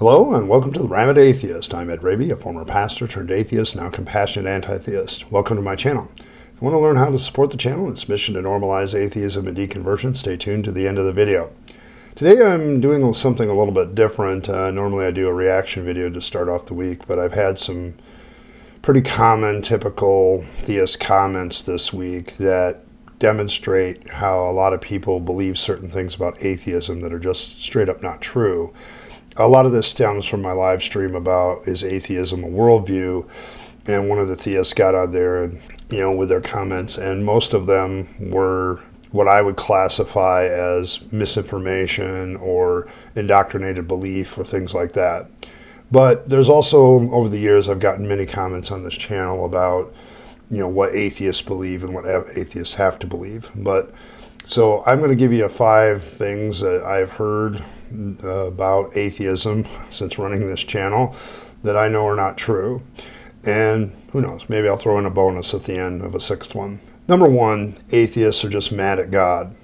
Hello and welcome to the Rabyd Atheist. I'm Rabyd, a former pastor turned atheist, now compassionate anti-theist. Welcome to my channel. If you want to learn how to support the channel and its mission to normalize atheism and deconversion, stay tuned to the end of the video. Today I'm doing something a little bit different. Normally I do a reaction video to start off the week, but I've had some pretty common, typical theist comments this week that demonstrate how a lot of people believe certain things about atheism that are just straight up not true. A lot of this stems from my live stream about is atheism a worldview, and one of the theists got out there and, with their comments, and most of them were what I would classify as misinformation or indoctrinated belief or things like that. But there's also, over the years, I've gotten many comments on this channel about, what atheists believe and what atheists have to believe. So I'm going to give you 5 things that I've heard about atheism since running this channel that I know are not true. And who knows, maybe I'll throw in a bonus at the end of a 6th one. Number 1, atheists are just mad at God.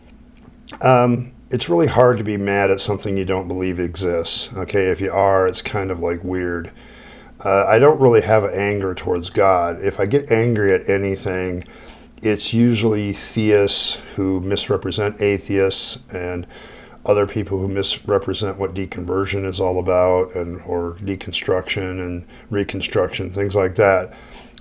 It's really hard to be mad at something you don't believe exists. Okay, if you are, it's kind of like weird. I don't really have anger towards God. If I get angry at anything, it's usually theists who misrepresent atheists and other people who misrepresent what deconversion is all about, or deconstruction and reconstruction, things like that.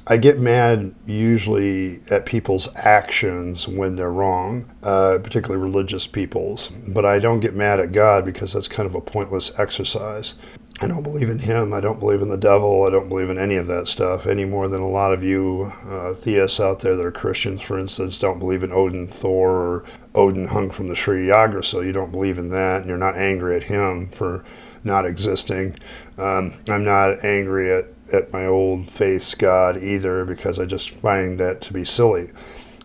I get mad usually at people's actions when they're wrong, particularly religious people's, but I don't get mad at God because that's kind of a pointless exercise. I don't believe in him, I don't believe in the devil, I don't believe in any of that stuff, any more than a lot of you theists out there that are Christians, for instance, don't believe in Odin, Thor, or Odin hung from the tree Yagra, so you don't believe in that, and you're not angry at him for not existing. I'm not angry at my old faith's God either, because I just find that to be silly.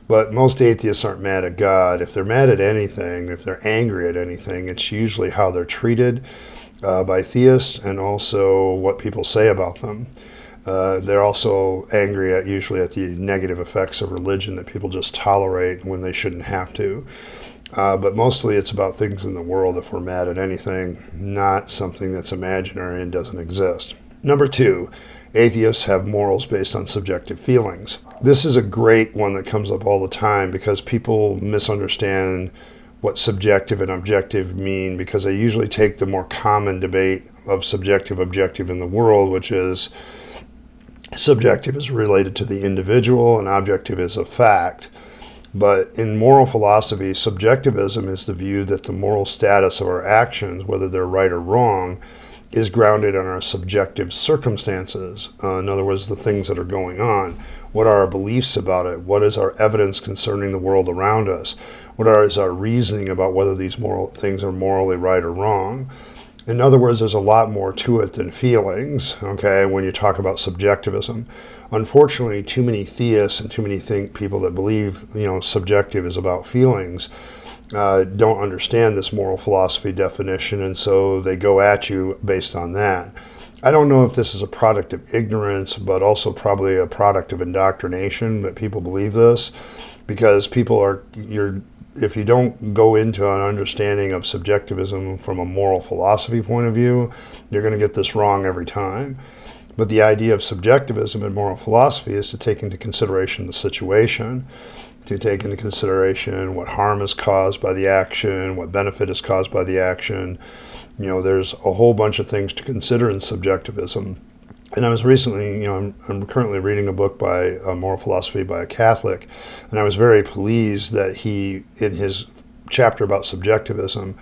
But most atheists aren't mad at God. If they're mad at anything, if they're angry at anything, it's usually how they're treated by theists and also what people say about them. They're also angry usually at the negative effects of religion that people just tolerate when they shouldn't have to. But mostly it's about things in the world if we're mad at anything, not something that's imaginary and doesn't exist. Number 2, atheists have morals based on subjective feelings. This is a great one that comes up all the time because people misunderstand what subjective and objective mean, because they usually take the more common debate of subjective objective in the world, which is subjective is related to the individual and objective is a fact. But in moral philosophy, subjectivism is the view that the moral status of our actions, whether they're right or wrong, is grounded in our subjective circumstances. In other words, the things that are going on. What are our beliefs about it? What is our evidence concerning the world around us? What is our reasoning about whether these moral things are morally right or wrong? In other words, there's a lot more to it than feelings, okay, when you talk about subjectivism. Unfortunately, too many theists and too many people that believe, subjective is about feelings, don't understand this moral philosophy definition, and so they go at you based on that. I don't know if this is a product of ignorance, but also probably a product of indoctrination that people believe this, because if you don't go into an understanding of subjectivism from a moral philosophy point of view, you're going to get this wrong every time. But the idea of subjectivism and moral philosophy is to take into consideration the situation, to take into consideration what harm is caused by the action, what benefit is caused by the action. There's a whole bunch of things to consider in subjectivism. And I was recently, I'm currently reading a book by moral philosophy by a Catholic, and I was very pleased that he, in his chapter about subjectivism,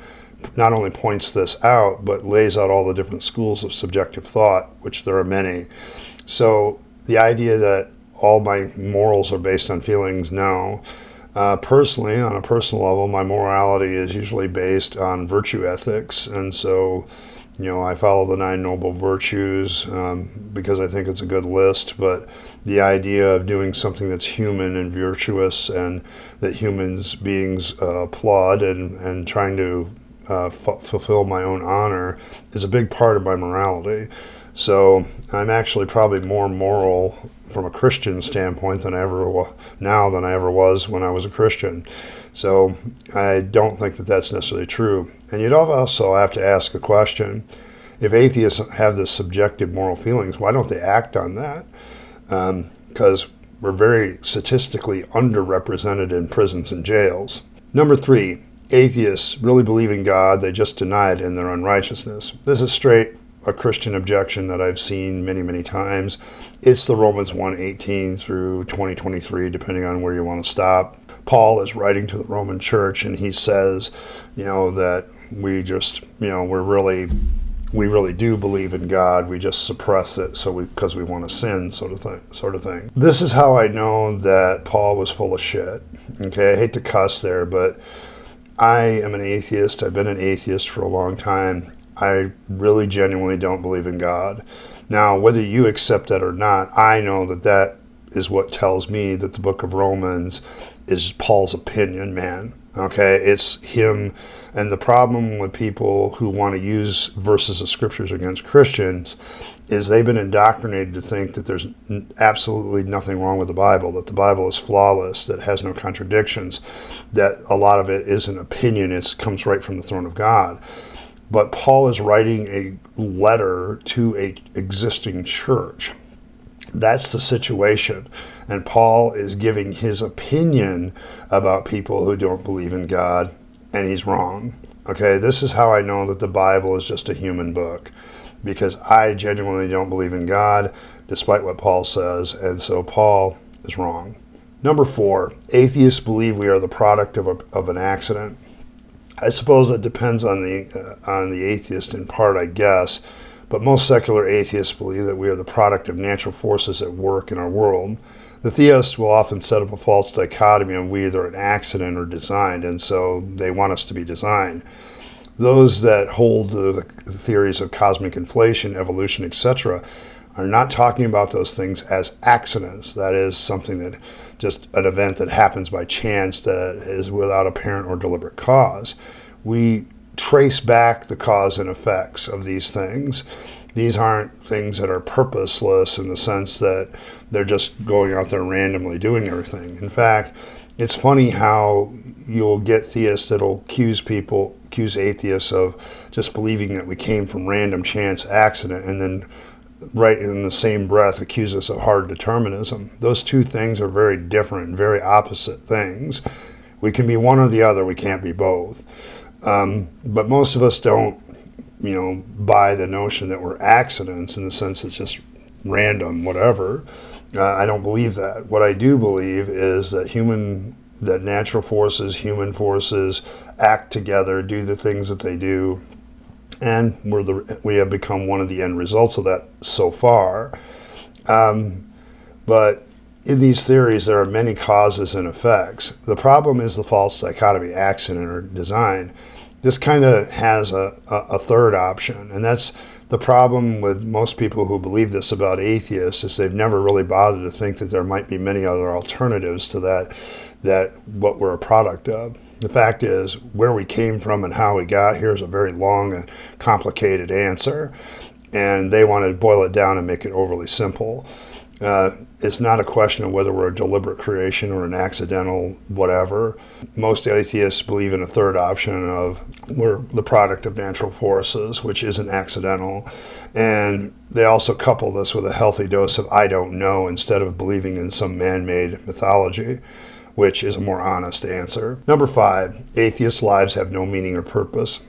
not only points this out, but lays out all the different schools of subjective thought, which there are many. So the idea that all my morals are based on feelings, no. Personally, on a personal level, my morality is usually based on virtue ethics, and so I follow the 9 noble virtues because I think it's a good list, but the idea of doing something that's human and virtuous and that beings applaud and trying to fulfill my own honor is a big part of my morality. So I'm actually probably more moral from a Christian standpoint than I ever was when I was a Christian. So I don't think that that's necessarily true. And you'd also have to ask a question. if atheists have this subjective moral feelings, why don't they act on that? Because we're very statistically underrepresented in prisons and jails. Number 3, atheists really believe in God, they just deny it in their unrighteousness. This is straight a Christian objection that I've seen many, many times. It's the Romans 1:18 through 20:23, depending on where you want to stop. Paul is writing to the Roman church, and he says, that we just, we really do believe in God. We just suppress it because we want to sin, sort of thing. This is how I know that Paul was full of shit. Okay, I hate to cuss there, but I am an atheist. I've been an atheist for a long time. I really genuinely don't believe in God. Now, whether you accept that or not, I know that is what tells me that the book of Romans is Paul's opinion, man. Okay, it's him. And the problem with people who want to use verses of scriptures against Christians is they've been indoctrinated to think that there's absolutely nothing wrong with the Bible, that the Bible is flawless, that it has no contradictions, that a lot of it is an opinion, it comes right from the throne of God. But Paul is writing a letter to an existing church. That's the situation. And Paul is giving his opinion about people who don't believe in God, and he's wrong. Okay, this is how I know that the Bible is just a human book, because I genuinely don't believe in God, despite what Paul says, and so Paul is wrong. Number 4, atheists believe we are the product of an accident. I suppose that depends on the atheist in part, I guess, but most secular atheists believe that we are the product of natural forces at work in our world. The theists will often set up a false dichotomy of we either an accident or designed, and so they want us to be designed. Those that hold the theories of cosmic inflation, evolution, etc., are not talking about those things as accidents. That is something that just an event that happens by chance that is without apparent or deliberate cause. We trace back the cause and effects of these things. These aren't things that are purposeless in the sense that they're just going out there randomly doing everything. In fact, it's funny how you'll get theists that'll accuse atheists of just believing that we came from random chance accident, and then right in the same breath accuse us of hard determinism. Those two things are very different, very opposite things. We can be one or the other, we can't be both. But most of us don't, buy the notion that we're accidents in the sense it's just random, whatever. I don't believe that. What I do believe is that natural forces, human forces act together, do the things that they do, and we have become one of the end results of that so far. But in these theories, there are many causes and effects. The problem is the false dichotomy, accident or design. This kind of has a third option, and that's the problem with most people who believe this about atheists, is they've never really bothered to think that there might be many other alternatives to that what we're a product of. The fact is, where we came from and how we got here is a very long and complicated answer, and they want to boil it down and make it overly simple. It's not a question of whether we're a deliberate creation or an accidental whatever. Most atheists believe in a third option of we're the product of natural forces, which isn't accidental. And they also couple this with a healthy dose of I don't know instead of believing in some man-made mythology, which is a more honest answer. Number 5, atheists' lives have no meaning or purpose.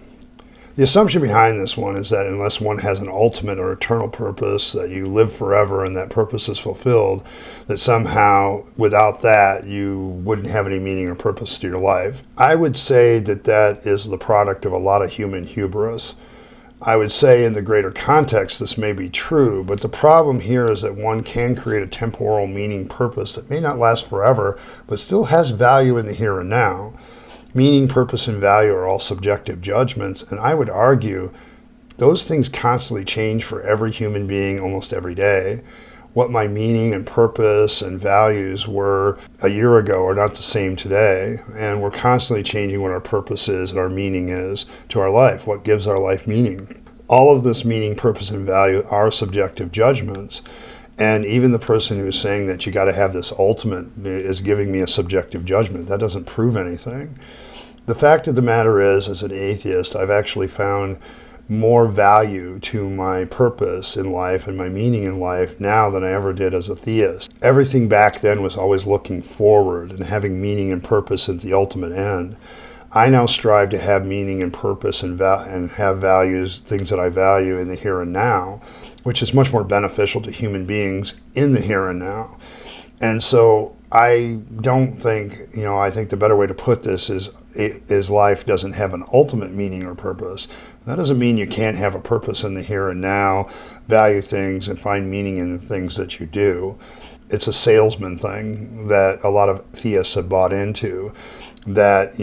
The assumption behind this one is that unless one has an ultimate or eternal purpose, that you live forever and that purpose is fulfilled, that somehow without that you wouldn't have any meaning or purpose to your life. I would say that is the product of a lot of human hubris. I would say in the greater context this may be true, but the problem here is that one can create a temporal meaning purpose that may not last forever, but still has value in the here and now. Meaning, purpose, and value are all subjective judgments, and I would argue those things constantly change for every human being almost every day. What my meaning and purpose and values were a year ago are not the same today, and we're constantly changing what our purpose is and our meaning is to our life, what gives our life meaning. All of this meaning, purpose, and value are subjective judgments. And even the person who's saying that you got to have this ultimate is giving me a subjective judgment. That doesn't prove anything. The fact of the matter is, as an atheist, I've actually found more value to my purpose in life and my meaning in life now than I ever did as a theist. Everything back then was always looking forward and having meaning and purpose at the ultimate end. I now strive to have meaning and purpose and have values, things that I value in the here and now, which is much more beneficial to human beings in the here and now. And so I don't think, I think the better way to put this is life doesn't have an ultimate meaning or purpose. That doesn't mean you can't have a purpose in the here and now, value things and find meaning in the things that you do. It's a salesman thing that a lot of theists have bought into, that,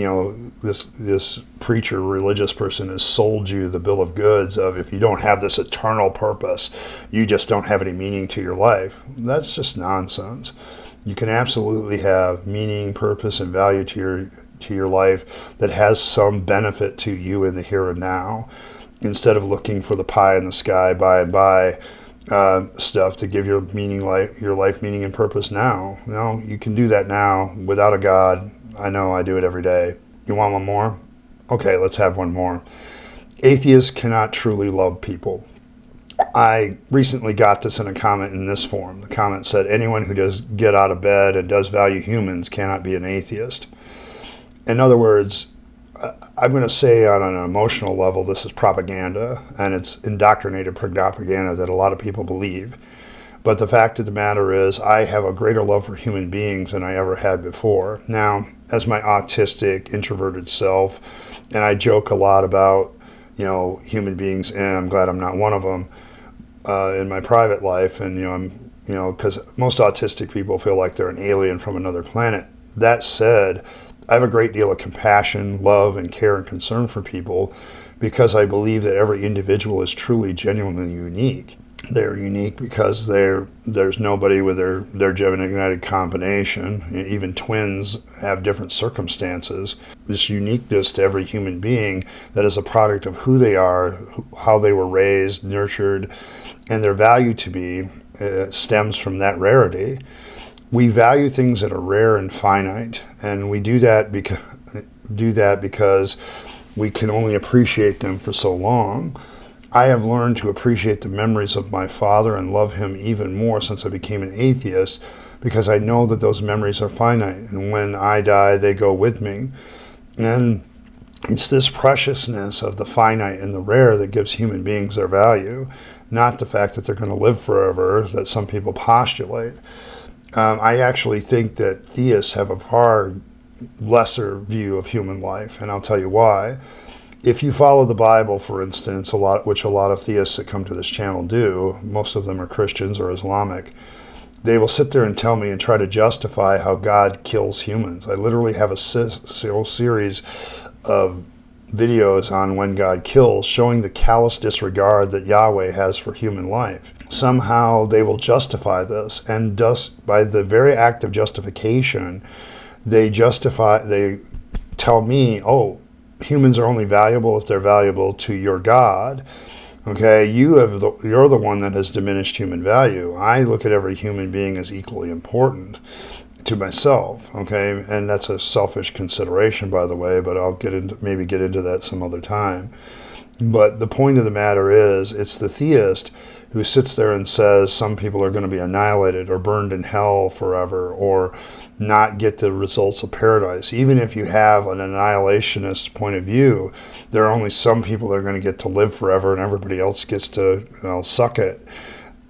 this preacher, religious person has sold you the bill of goods of, if you don't have this eternal purpose, you just don't have any meaning to your life. That's just nonsense. You can absolutely have meaning, purpose, and value to your life that has some benefit to you in the here and now, instead of looking for the pie in the sky, by and by stuff to give your life meaning and purpose now. You can do that now without a God. I know I do it every day. You want one more? Okay, let's have one more. Atheists cannot truly love people. I recently got this in a comment in this form. The comment said, anyone who does get out of bed and does value humans cannot be an atheist. In other words, I'm going to say on an emotional level, this is propaganda, and it's indoctrinated propaganda that a lot of people believe. But the fact of the matter is, I have a greater love for human beings than I ever had before. Now, as my autistic, introverted self, and I joke a lot about, human beings, and I'm glad I'm not one of them in my private life, and, because most autistic people feel like they're an alien from another planet. That said, I have a great deal of compassion, love, and care and concern for people, because I believe that every individual is truly, genuinely unique. They're unique because there's nobody with their genetic combination. Even twins have different circumstances. This uniqueness to every human being that is a product of who they are, how they were raised, nurtured, and their value to be stems from that rarity. We value things that are rare and finite, and we do that because we can only appreciate them for so long. I have learned to appreciate the memories of my father and love him even more since I became an atheist, because I know that those memories are finite, and when I die, they go with me. And it's this preciousness of the finite and the rare that gives human beings their value, not the fact that they're going to live forever that some people postulate. I actually think that theists have a far lesser view of human life, and I'll tell you why. If you follow the Bible, for instance, which a lot of theists that come to this channel do, most of them are Christians or Islamic, they will sit there and tell me and try to justify how God kills humans. I literally have a series of videos on when God kills, showing the callous disregard that Yahweh has for human life. Somehow they will justify this, and by the very act of justification, they tell me, humans are only valuable if they're valuable to your God. Okay, you're the one that has diminished human value. I look at every human being as equally important to myself. Okay, and that's a selfish consideration, by the way, but I'll maybe get into that some other time. But the point of the matter is, it's the theist who sits there and says some people are going to be annihilated or burned in hell forever, or not get the results of paradise. Even if you have an annihilationist point of view, there are only some people that are going to get to live forever and everybody else gets to suck it.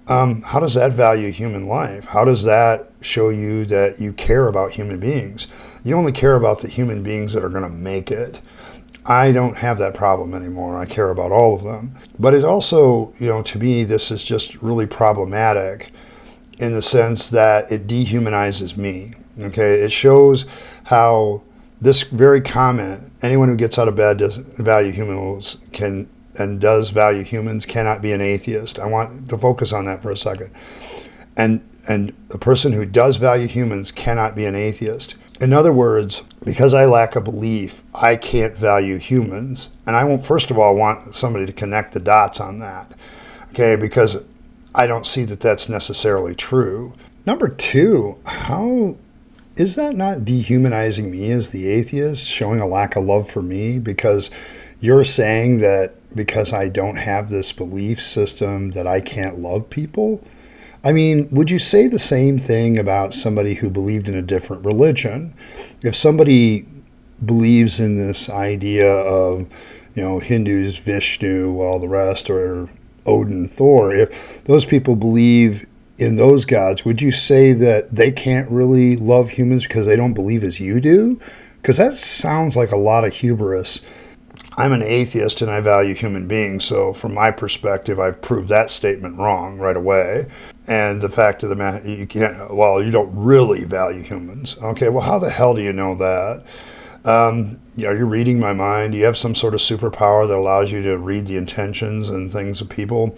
How does that value human life? How does that show you that you care about human beings? You only care about the human beings that are going to make it. I don't have that problem anymore. I care about all of them. But it also, to me, this is just really problematic in the sense that it dehumanizes me. Okay, it shows how this very comment, anyone who gets out of bed does value humans does value humans cannot be an atheist. I want to focus on that for a second. And the person who does value humans cannot be an atheist. In other words, because I lack a belief, I can't value humans. And I won't, first of all, want somebody to connect the dots on that. Okay, because I don't see that that's necessarily true. Number two, how is that not dehumanizing me as the atheist, showing a lack of love for me? Because you're saying that because I don't have this belief system that I can't love people? I mean, would you say the same thing about somebody who believed in a different religion? If somebody believes in this idea of, Hindus, Vishnu, all the rest, or Odin, Thor, if those people believe in those gods, would you say that they can't really love humans because they don't believe as you do? Because that sounds like a lot of hubris. I'm an atheist and I value human beings, so from my perspective, I've proved that statement wrong right away. And the fact of the matter, you don't really value humans. Okay, well, how the hell do you know that? Are you reading my mind? Do you have some sort of superpower that allows you to read the intentions and things of people?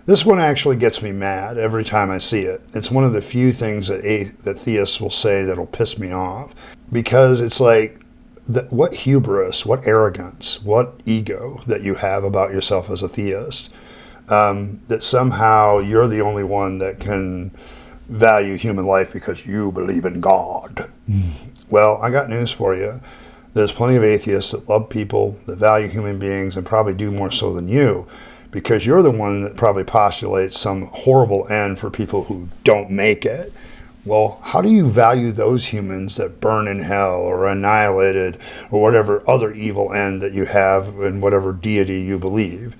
This one actually gets me mad every time I see it. It's one of the few things that theists will say that'll piss me off, because it's like, what hubris, what arrogance, what ego that you have about yourself as a theist, that somehow you're the only one that can value human life because you believe in God. Well, I got news for you. There's plenty of atheists that love people, that value human beings, and probably do more so than you, because you're the one that probably postulates some horrible end for people who don't make it. Well, how do you value those humans that burn in hell or annihilated or whatever other evil end that you have in whatever deity you believe?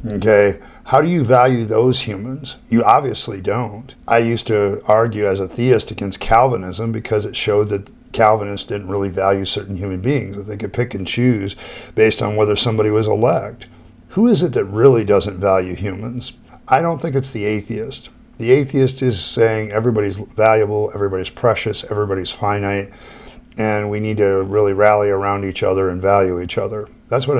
Okay, how do you value those humans? You obviously don't. I used to argue as a theist against Calvinism because it showed that Calvinists didn't really value certain human beings, that they could pick and choose based on whether somebody was elect. Who is it that really doesn't value humans? I don't think it's the atheist. The atheist is saying everybody's valuable, everybody's precious, everybody's finite, and we need to really rally around each other and value each other. That's what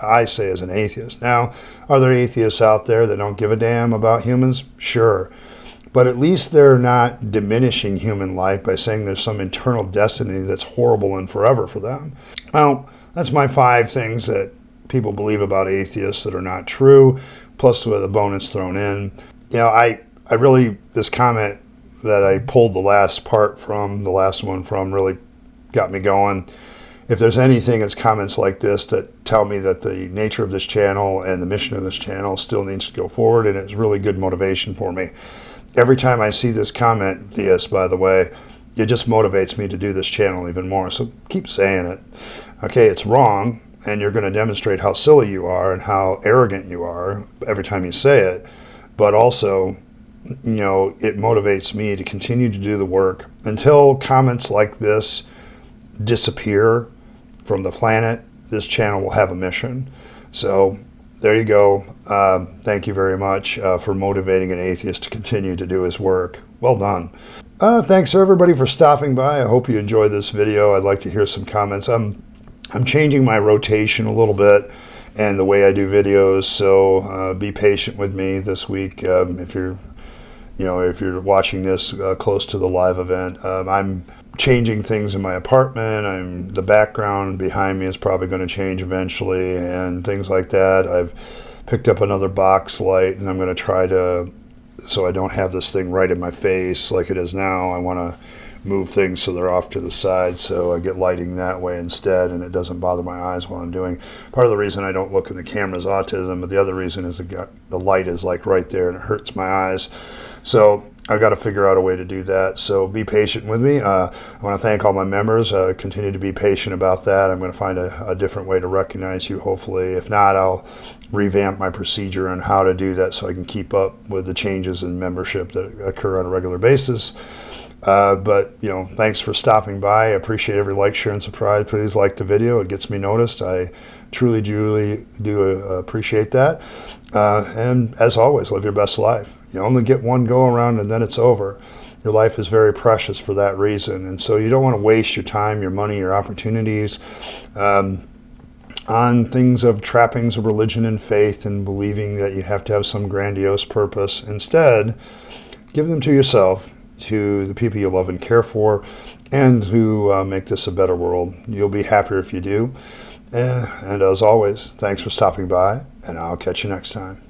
I say as an atheist. Now, are there atheists out there that don't give a damn about humans? Sure. But at least they're not diminishing human life by saying there's some internal destiny that's horrible and forever for them. Well, that's my 5 things that people believe about atheists that are not true, plus with a bonus thrown in. I really, this comment that I pulled the last one from really got me going. If there's anything, it's comments like this that tell me that the nature of this channel and the mission of this channel still needs to go forward, and it's really good motivation for me. Every time I see this comment, theist, by the way, it just motivates me to do this channel even more, so keep saying it. Okay, it's wrong, and you're going to demonstrate how silly you are and how arrogant you are every time you say it. But also, it motivates me to continue to do the work until comments like this disappear from the planet. This channel will have a mission. So there you go. Thank you very much for motivating an atheist to continue to do his work. Well done. Thanks everybody for stopping by. I hope you enjoyed this video. I'd like to hear some comments. I'm changing my rotation a little bit and the way I do videos, so be patient with me this week. If you're watching this close to the live event, I'm changing things in my apartment. The background behind me is probably going to change eventually, and things like that. I've picked up another box light, and I'm going to try to, so I don't have this thing right in my face like it is now. I want to move things so they're off to the side, so I get lighting that way instead, and it doesn't bother my eyes while I'm doing. Part of the reason I don't look in the camera is autism, but the other reason is the light is like right there and it hurts my eyes. So I've got to figure out a way to do that. So be patient with me. I want to thank all my members. Continue to be patient about that. I'm going to find a different way to recognize you, hopefully. If not, I'll revamp my procedure on how to do that so I can keep up with the changes in membership that occur on a regular basis. But thanks for stopping by. I appreciate every like, share, and subscribe. Please like the video. It gets me noticed. I truly do appreciate that. And as always, live your best life. You only get one go around and then it's over. Your life is very precious for that reason. And so you don't want to waste your time, your money, your opportunities on things of trappings of religion and faith and believing that you have to have some grandiose purpose. Instead, give them to yourself, to the people you love and care for, and who make this a better world. You'll be happier if you do. And as always, thanks for stopping by, and I'll catch you next time.